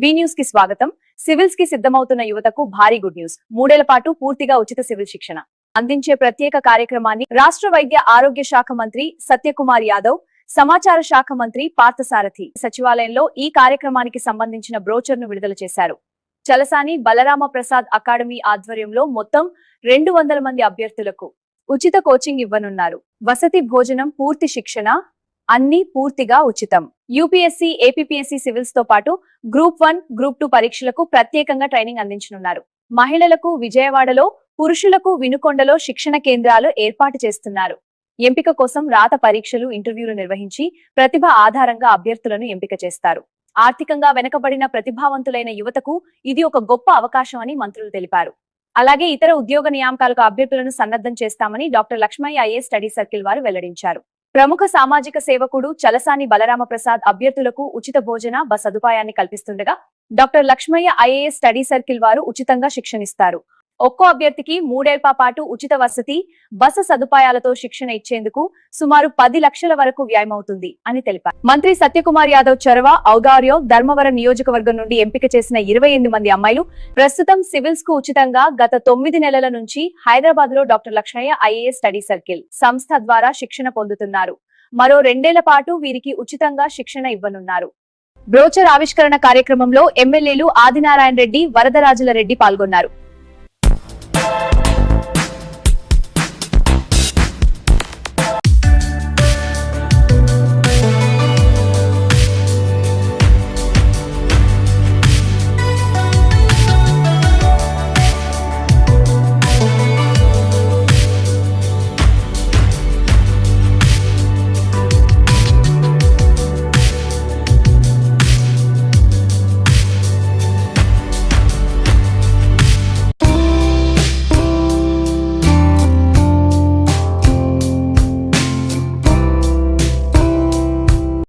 B news కి స్వాగతం. Civils కి సిద్ధమవుతున్న యువతకు భారీ గుడ్ న్యూస్. 3 ఏళ్ల పాటు పూర్తిగా ఉచిత సివిల్ శిక్షణ అందించే ప్రత్యేక కార్యక్రమాన్ని రాష్ట్ర వైద్య ఆరోగ్య శాఖ మంత్రి సత్యకుమార్ యాదవ్, సమాచార శాఖ మంత్రి పార్థసారథి సచివాలయంలో ఈ కార్యక్రమానికి సంబంధించిన బ్రోచర్ ను విడుదల చేశారు. చలసాని బలరామ ప్రసాద్ అకాడమీ ఆధ్వర్యంలో మొత్తం 200 మంది అభ్యర్థులకు ఉచిత కోచింగ్ ఇవ్వనున్నారు. వసతి, భోజనం, పూర్తి శిక్షణ అన్ని పూర్తిగా ఉచితం. యూపీఎస్సీ, ఏపీపీఎస్సీ సివిల్స్ తో పాటు గ్రూప్ 1, గ్రూప్ 2 పరీక్షలకు ప్రత్యేకంగా ట్రైనింగ్ అందించనున్నారు. మహిళలకు విజయవాడలో, పురుషులకు వినుకొండలో శిక్షణ కేంద్రాలు ఏర్పాటు చేస్తున్నారు. ఎంపిక కోసం రాత పరీక్షలు, ఇంటర్వ్యూలు నిర్వహించి ప్రతిభ ఆధారంగా అభ్యర్థులను ఎంపిక చేస్తారు. ఆర్థికంగా వెనుకబడిన ప్రతిభావంతులైన యువతకు ఇది ఒక గొప్ప అవకాశం అని మంత్రులు తెలిపారు. అలాగే ఇతర ఉద్యోగ నియామకాలకు అభ్యర్థులను సన్నద్ధం చేస్తామని doctor Lakshmaiah IAS study circle వారు వెల్లడించారు. ప్రముఖ సామాజిక సేవకుడు చలసాని బలరామ ప్రసాద్ అభ్యర్థులకు ఉచిత భోజన, బస్ సదుపాయాన్ని కల్పిస్తుండగా doctor Lakshmaiah IAS study circle వారు ఉచితంగా శిక్షణిస్తారు. ఒక్కో అభ్యర్థికి 3 ఏళ్ల పాటు ఉచిత వసతి, బస సదుపాయాలతో శిక్షణ ఇచ్చేందుకు సుమారు 10 లక్షల వరకు వ్యయమవుతుంది అని తెలిపారు. మంత్రి సత్యకుమార్ యాదవ్ చొరవ, ఔదార్యం, ధర్మవరం నియోజకవర్గం నుండి ఎంపిక చేసిన 28 మంది అమ్మాయిలు ప్రస్తుతం సివిల్స్ కు ఉచితంగా గత 9 నెలల నుంచి హైదరాబాద్ లో doctor Lakshmaiah IAS study circle సంస్థ ద్వారా శిక్షణ పొందుతున్నారు. మరో 2 ఏళ్ల పాటు వీరికి ఉచితంగా శిక్షణ ఇవ్వనున్నారు. బ్రోచర్ ఆవిష్కరణ కార్యక్రమంలో ఎమ్మెల్యేలు ఆదినారాయణ రెడ్డి, వరదరాజుల రెడ్డి పాల్గొన్నారు.